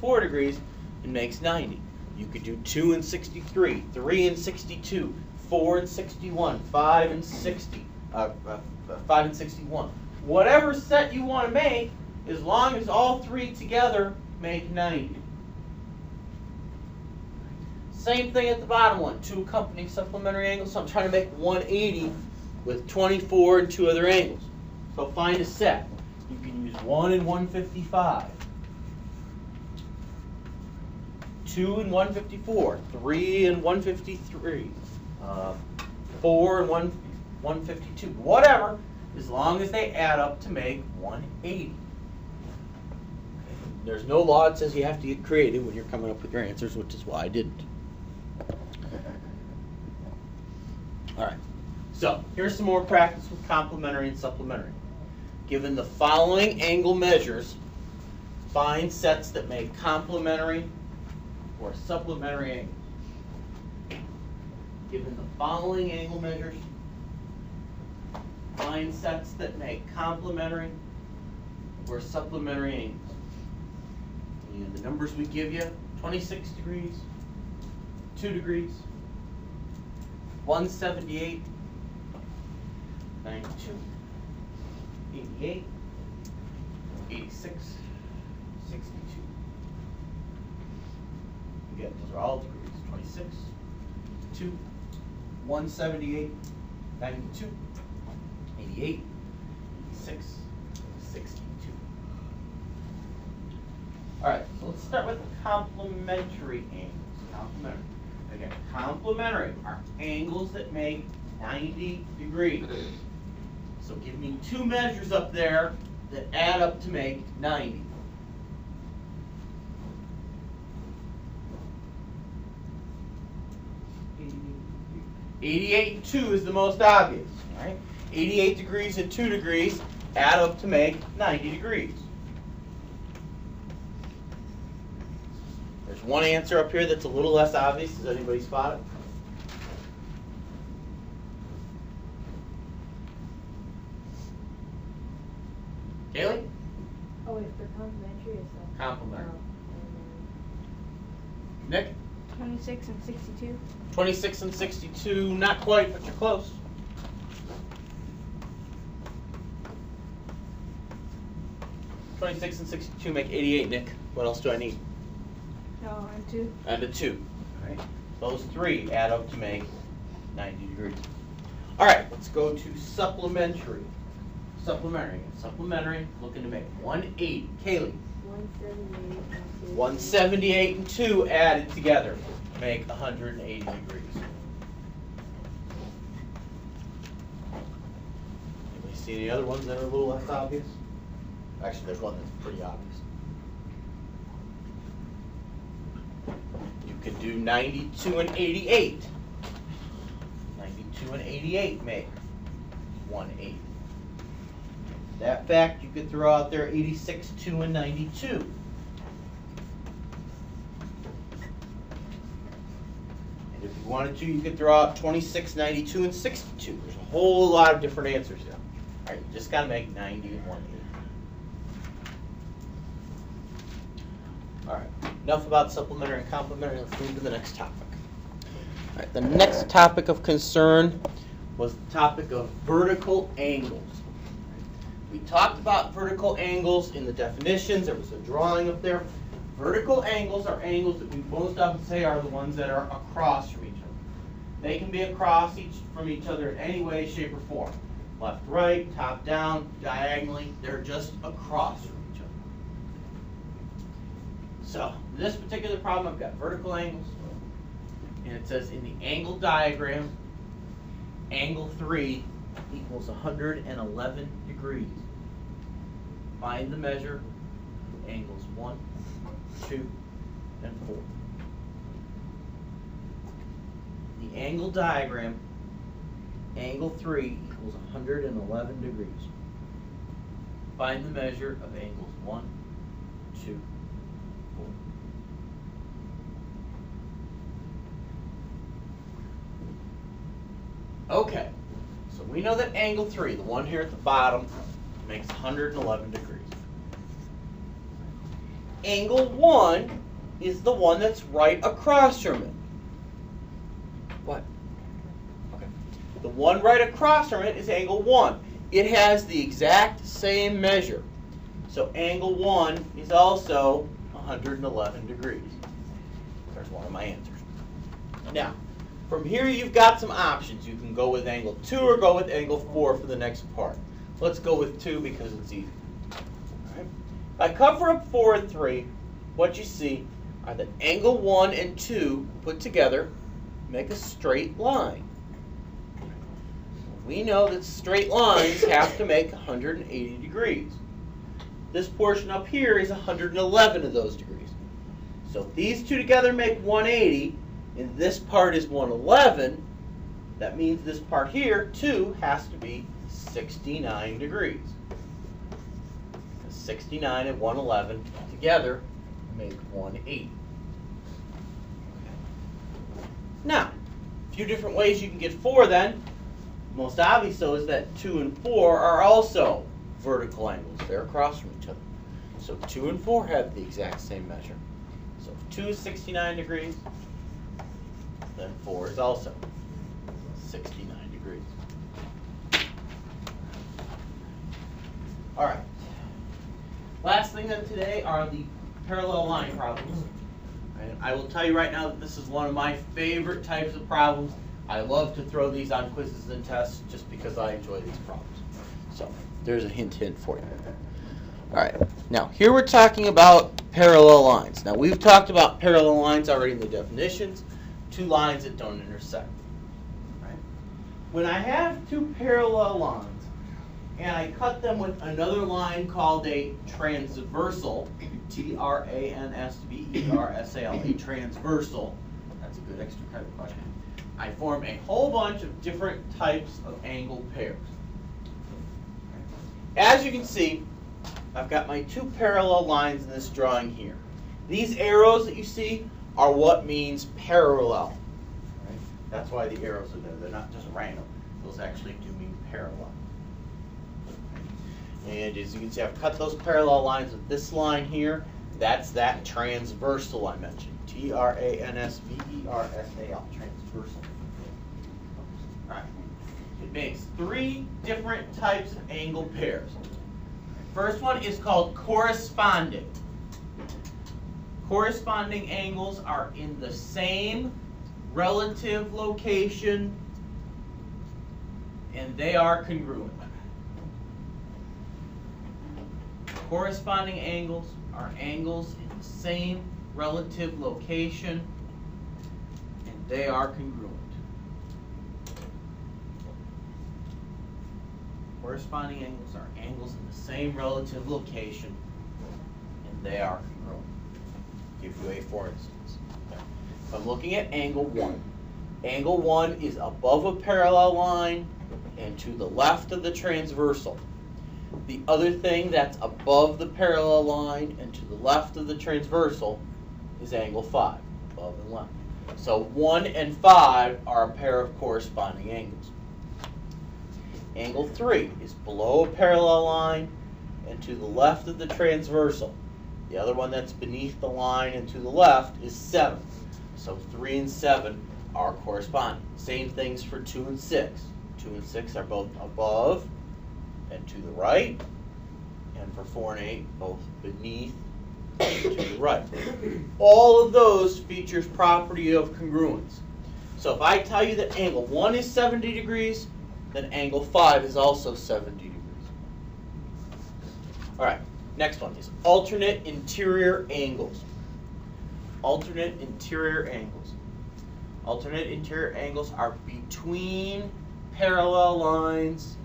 4 degrees and makes 90. You could do 2 and 63, 3 and 62, 4 and 61, 5 and 60, 5 and 61. Whatever set you want to make, as long as all three together make 90. Same thing at the bottom one, 2 accompanying supplementary angles. So I'm trying to make 180 with 24 and 2 other angles. So find a set. You can use 1 and 155, 2 and 154, 3 and 153, 4 and 152, whatever, as long as they add up to make 180. There's no law that says you have to get creative when you're coming up with your answers, which is why I didn't. All right, so here's some more practice with complementary and supplementary. Given the following angle measures, find sets that make complementary or supplementary angles. Given the following angle measures, find sets that make complementary or supplementary angles. And the numbers we give you, 26 degrees, 2 degrees, 178, 92, 88, 86, 62. Again, those are all degrees. 26, 2, 178, 92, 88, 86, 62. All right, so let's start with complementary angles. Complementary. Again, complementary are angles that make 90 degrees. So give me 2 measures up there that add up to make 90. $88 and 2 is the most obvious. Right? 88 degrees and 2 degrees add up to make 90 degrees. There's one answer up here that's a little less obvious. Does anybody spot it? Kaylee? Oh, wait, for complementary is that? Complementary. Oh, Nick? 26 and 62. 26 and 62, not quite, but you're close. $26 and 62 make 88, Nick. What else do I need? No, and 2. And a 2. All right. Those 3 add up to make 90 degrees. All right, let's go to supplementary. Supplementary, looking to make 180. Kaylee? 178 and 2 added together make 180 degrees. Anybody see any other ones that are a little less obvious? Actually, there's one that's pretty obvious. You could do 92 and 88. 92 and 88 make 180. That fact, you could throw out there 86, 2, and 92. And if you wanted to, you could throw out 26, 92, and 62. There's a whole lot of different answers here. All right, you just got to make 90 and 180. All right, enough about supplementary and complementary. Let's move to the next topic. All right, the next topic of concern was the topic of vertical angles. We talked about vertical angles in the definitions. There was a drawing up there. Vertical angles are angles that we most often say are the ones that are across from each other. They can be across from each other in any way, shape, or form. Left, right, top, down, diagonally. They're just across from each other. So, in this particular problem, I've got vertical angles. And it says in the angle diagram, angle 3 equals 111 degrees. Find the measure of angles 1, 2, and 4. The angle diagram, angle 3 equals 111 degrees. Find the measure of angles 1, 2, 4. Okay. So we know that angle 3, the one here at the bottom, makes 111 degrees. angle 1 is the one that's right across from it. What? Okay. The one right across from it is angle 1. It has the exact same measure. So angle 1 is also 111 degrees. There's one of my answers. Now, from here you've got some options. You can go with angle 2 or go with angle 4 for the next part. Let's go with 2 because it's easy. All right. If I cover up 4 and 3, what you see are that angle 1 and 2 put together make a straight line. We know that straight lines have to make 180 degrees. This portion up here is 111 of those degrees. So if these two together make 180, and this part is 111, that means this part here, 2, has to be 69 degrees. 69 and 111 together make 180. Now, a few different ways you can get 4 then. Most obvious though is that 2 and 4 are also vertical angles. They're across from each other. So 2 and 4 have the exact same measure. So if 2 is 69 degrees, then 4 is also 69 degrees. All right. Last thing then today are the parallel line problems. And I will tell you right now that this is one of my favorite types of problems. I love to throw these on quizzes and tests just because I enjoy these problems. So there's a hint for you. All right. Now here we're talking about parallel lines. Now we've talked about parallel lines already in the definitions. Two lines that don't intersect. Right? When I have two parallel lines and I cut them with another line called a transversal, T-R-A-N-S-V-E-R-S-A-L, a transversal, that's a good extra credit question. I form a whole bunch of different types of angle pairs. As you can see, I've got my two parallel lines in this drawing here. These arrows that you see are what means parallel. Right? That's why the arrows are there. They're not just random. Those actually do mean parallel. And as you can see, I've cut those parallel lines with this line here. That's that transversal I mentioned. T-R-A-N-S-V-E-R-S-A-L, transversal. All right. It makes three different types of angle pairs. First one is called corresponding. Corresponding angles are in the same relative location and they are congruent. Corresponding angles are angles in the same relative location and they are congruent. Corresponding angles are angles in the same relative location and they are congruent. Give you a for instance. If I'm looking at angle 1. Angle 1 is above a parallel line and to the left of the transversal. The other thing that's above the parallel line and to the left of the transversal is angle 5, above and left. So 1 and 5 are a pair of corresponding angles. Angle 3 is below a parallel line and to the left of the transversal. The other one that's beneath the line and to the left is 7. So 3 and 7 are corresponding. Same things for 2 and 6. 2 and 6 are both above and to the right. And for 4 and 8, both beneath and to the right. All of those features property of congruence. So if I tell you that angle 1 is 70 degrees, then angle 5 is also 70 degrees. All right. Next one is alternate interior angles. Alternate interior angles. Alternate interior angles are between parallel lines